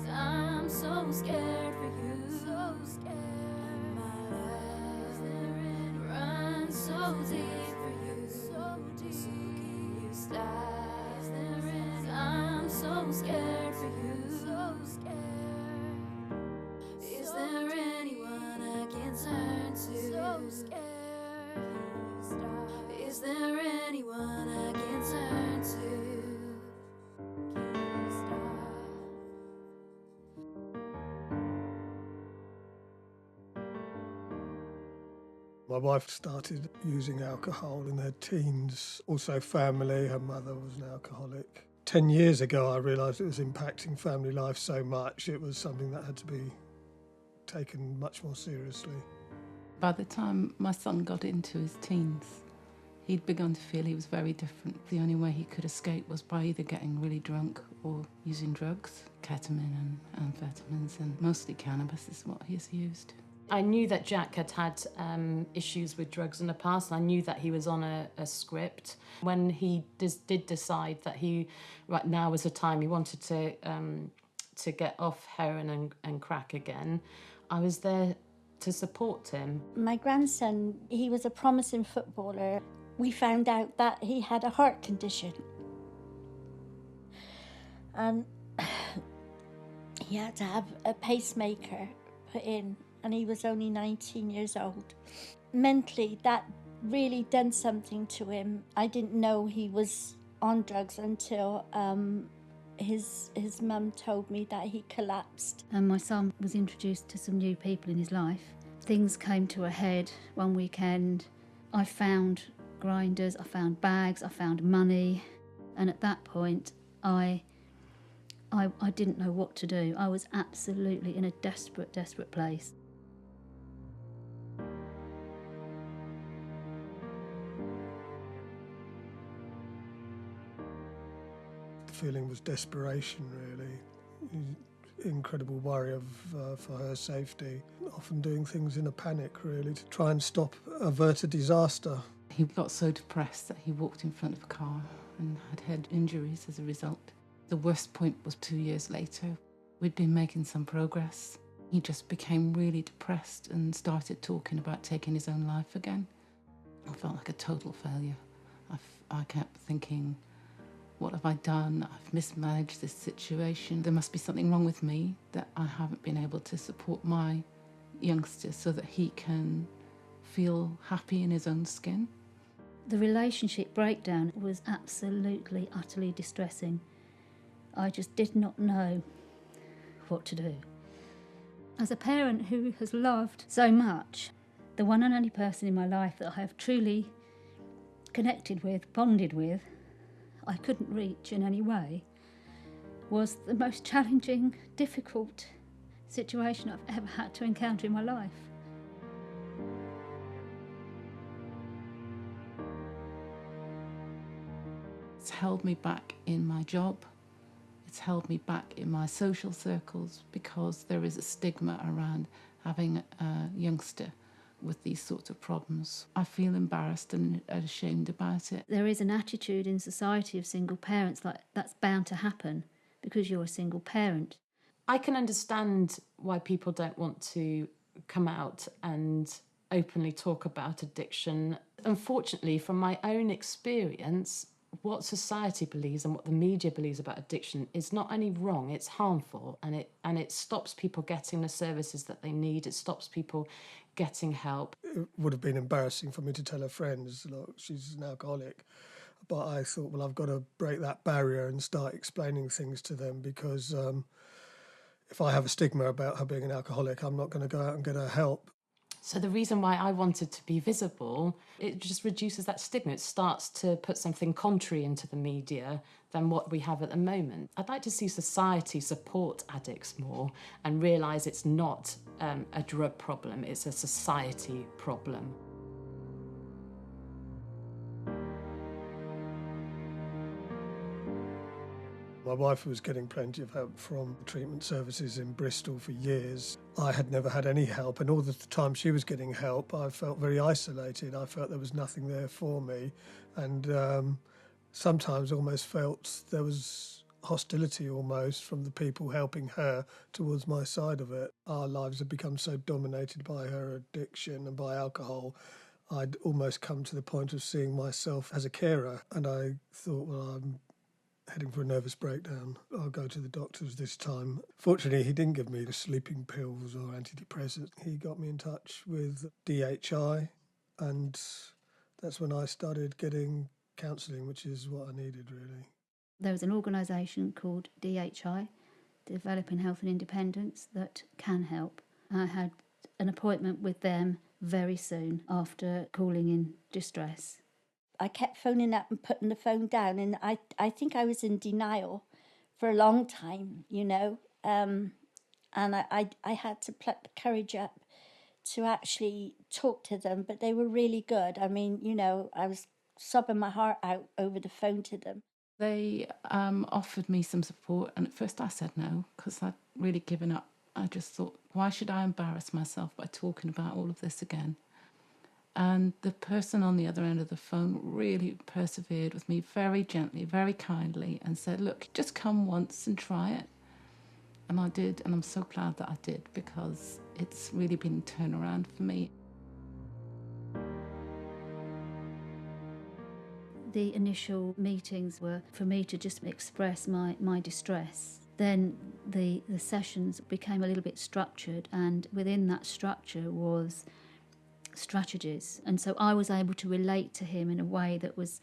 I'm so scared for you, so scared. My life runs so deep for you, so deep. So can you stop? I'm so scared for you, so scared. Is there anyone I can turn to? So scared. Is there anyone I can turn to? My wife started using alcohol in her teens, also family. Her mother was an alcoholic. 10 years ago, I realised it was impacting family life so much, it was something that had to be taken much more seriously. By the time my son got into his teens, he'd begun to feel he was very different. The only way he could escape was by either getting really drunk or using drugs, ketamine and amphetamines, and mostly cannabis is what he's used. I knew that Jack had had issues with drugs in the past, and I knew that he was on a script. When he did decide that right now was the time he wanted to get off heroin and crack again, I was there to support him. My grandson, he was a promising footballer. We found out that he had a heart condition. And he had to have a pacemaker put in, and he was only 19 years old. Mentally, that really done something to him. I didn't know he was on drugs until his mum told me that he collapsed. And my son was introduced to some new people in his life. Things came to a head one weekend. I found grinders, I found bags, I found money, and at that point I didn't know what to do. I was absolutely in a desperate place. The feeling was desperation, really. Incredible worry for her safety, often doing things in a panic, really, to try and avert a disaster. He got so depressed that he walked in front of a car and had head injuries as a result. The worst point was 2 years later. We'd been making some progress. He just became really depressed and started talking about taking his own life again. I felt like a total failure. I kept thinking, what have I done? I've mismanaged this situation. There must be something wrong with me that I haven't been able to support my youngster so that he can feel happy in his own skin. The relationship breakdown was absolutely, utterly distressing. I just did not know what to do. As a parent who has loved so much, the one and only person in my life that I have truly connected with, bonded with, I couldn't reach in any way, was the most challenging, difficult situation I've ever had to encounter in my life. It's held me back in my job. It's held me back in my social circles because there is a stigma around having a youngster with these sorts of problems. I feel embarrassed and ashamed about it. There is an attitude in society of single parents like that's bound to happen because you're a single parent. I can understand why people don't want to come out and openly talk about addiction. Unfortunately, from my own experience, what society believes and what the media believes about addiction is not only wrong, it's harmful, and it stops people getting the services that they need. It stops people getting help. It would have been embarrassing for me to tell her friends, look, she's an alcoholic. But I thought, well, I've got to break that barrier and start explaining things to them because if I have a stigma about her being an alcoholic, I'm not going to go out and get her help. So the reason why I wanted to be visible, it just reduces that stigma. It starts to put something contrary into the media than what we have at the moment. I'd like to see society support addicts more and realise it's not a drug problem, it's a society problem. My wife was getting plenty of help from treatment services in Bristol for years. I had never had any help, and all the time she was getting help, I felt very isolated. I felt there was nothing there for me, and sometimes almost felt there was hostility almost from the people helping her towards my side of it. Our lives had become so dominated by her addiction and by alcohol. I'd almost come to the point of seeing myself as a carer, and I thought, well, I'm heading for a nervous breakdown. I'll go to the doctors this time. Fortunately, he didn't give me the sleeping pills or antidepressants. He got me in touch with DHI, and that's when I started getting counselling, which is what I needed, really. There was an organisation called DHI, Developing Health and Independence, that can help. I had an appointment with them very soon after calling in distress. I kept phoning up and putting the phone down, and I think I was in denial for a long time, you know. And I had to pluck the courage up to actually talk to them, but they were really good. I mean, you know, I was sobbing my heart out over the phone to them. They offered me some support, and at first I said no, because I'd really given up. I just thought, why should I embarrass myself by talking about all of this again? And the person on the other end of the phone really persevered with me very gently, very kindly, and said, look, just come once and try it. And I did, and I'm so glad that I did, because it's really been a turnaround for me. The initial meetings were for me to just express my distress. Then the sessions became a little bit structured, and within that structure was strategies. And so I was able to relate to him in a way that was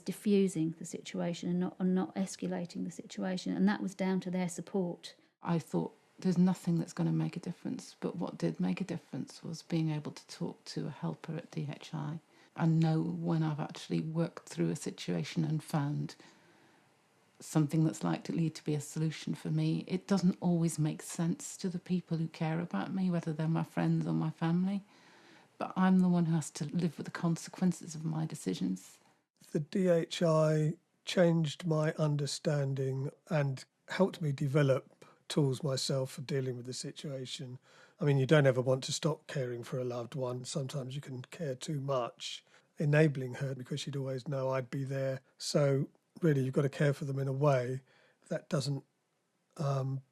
diffusing the situation and not escalating the situation, and that was down to their support. I thought, there's nothing that's going to make a difference, but what did make a difference was being able to talk to a helper at DHI and know when I've actually worked through a situation and found something that's likely to be a solution for me. It doesn't always make sense to the people who care about me, whether they're my friends or my family, but I'm the one who has to live with the consequences of my decisions. The DHI changed my understanding and helped me develop tools myself for dealing with the situation. I mean, you don't ever want to stop caring for a loved one. Sometimes you can care too much, enabling her, because she'd always know I'd be there. So really, you've got to care for them in a way that doesn't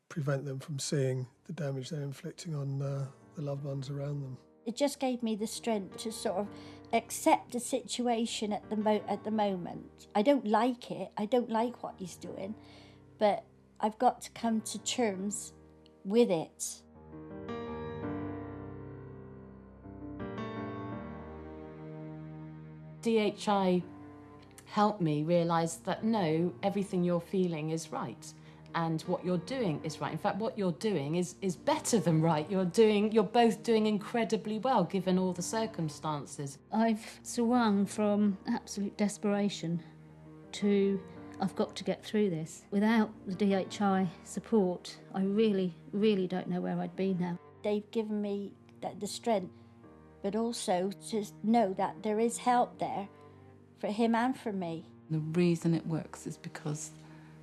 prevent them from seeing the damage they're inflicting on the loved ones around them. It just gave me the strength to sort of accept the situation at the moment. I don't like it. I don't like what he's doing, but I've got to come to terms with it. DHI helped me realise that no, everything you're feeling is right, and what you're doing is right. In fact, what you're doing is better than right. You're both doing incredibly well given all the circumstances. I've swung from absolute desperation to I've got to get through this. Without the DHI support, I really, really don't know where I'd be now. They've given me the strength, but also to know that there is help there for him and for me. The reason it works is because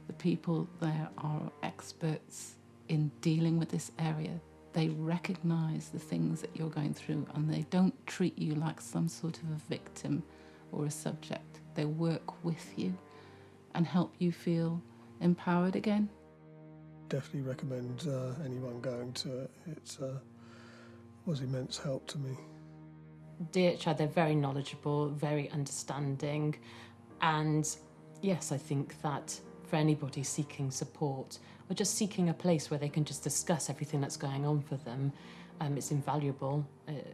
the people there are experts in dealing with this area. They recognise the things that you're going through, and they don't treat you like some sort of a victim or a subject. They work with you and help you feel empowered again. Definitely recommend anyone going to it. It was immense help to me. DHI, they're very knowledgeable, very understanding, and yes, I think that for anybody seeking support or just seeking a place where they can just discuss everything that's going on for them, it's invaluable,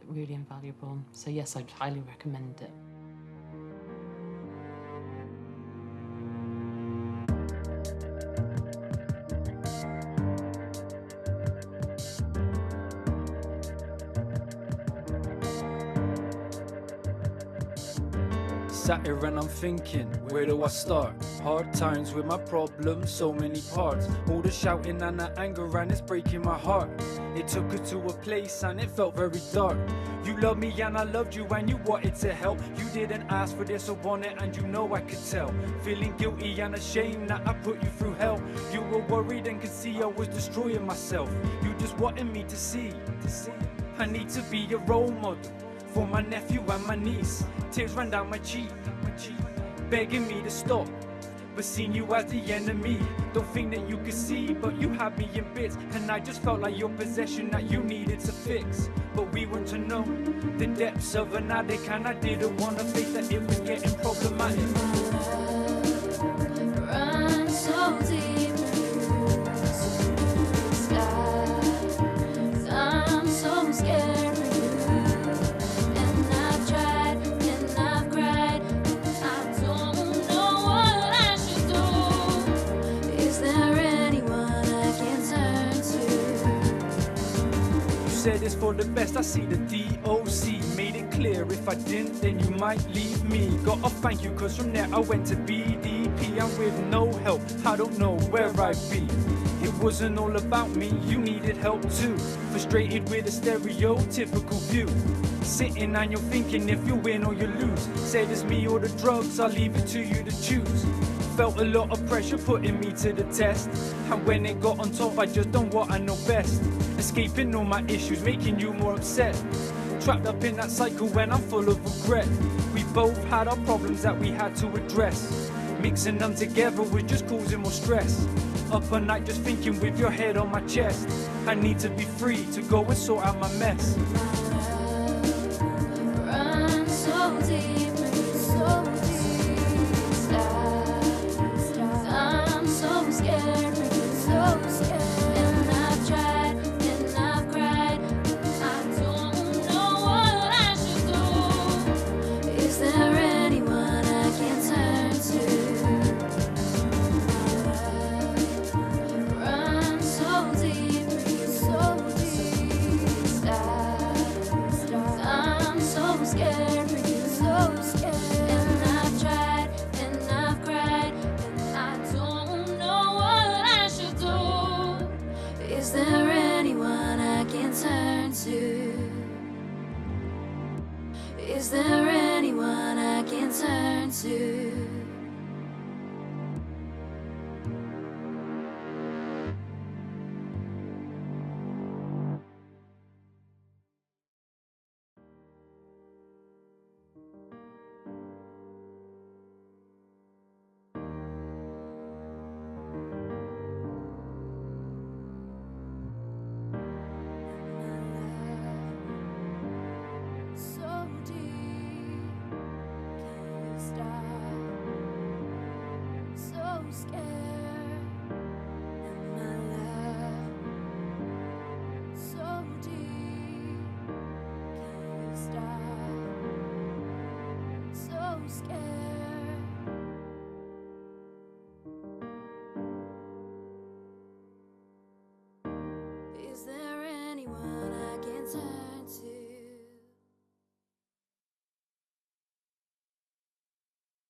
really invaluable. So yes, I'd highly recommend it. Sat here and I'm thinking, where do I start? Hard times with my problems, so many parts. All the shouting and the anger and it's breaking my heart. It took her to a place and it felt very dark. You loved me and I loved you and you wanted to help. You didn't ask for this or want it and you know I could tell. Feeling guilty and ashamed that I put you through hell. You were worried and could see I was destroying myself. You just wanted me to see. I need to be a role model for my nephew and my niece. Tears ran down my cheek, begging me to stop, never seen you as the enemy. Don't think that you could see, but you had me in bits. And I just felt like your possession that you needed to fix. But we weren't to know the depths of an addict, and I didn't want to face that it was getting problematic. Run so deep, stop, 'cause I'm so scared for you. And I've tried and I've cried, I don't know what I should do. Is there anyone I can turn to? You said it's for the best, I see the DOC. Made it clear, if I didn't, then you might leave me. Gotta thank you, cause from there I went to BDP. And with no help, I don't know where I'd be. It wasn't all about me, you needed help too. Frustrated with a stereotypical view. Sitting and you're thinking if you win or you lose. Said it's me or the drugs, I'll leave it to you to choose. Felt a lot of pressure putting me to the test. And when it got on top, I just done what I know best. Escaping all my issues, making you more upset. Trapped up in that cycle when I'm full of regret. We both had our problems that we had to address. Mixing them together was just causing more stress. Up all night just thinking with your head on my chest. I need to be free to go and sort out my mess. Run so deep, so deep, stop, 'cause I'm so scared for you, so scared. And I've tried and I've cried, I don't know what I should do. Is there anyone I can turn to? Run so deep, stop, 'cause I'm so scared for you, so scared. And I've tried and I've cried, and I don't know what I should do. Is there anyone I can turn to? Is there anyone I can turn to? So deep, can you stop? So scared, and my love, so deep, can you stop? So scared. Is there anyone I can turn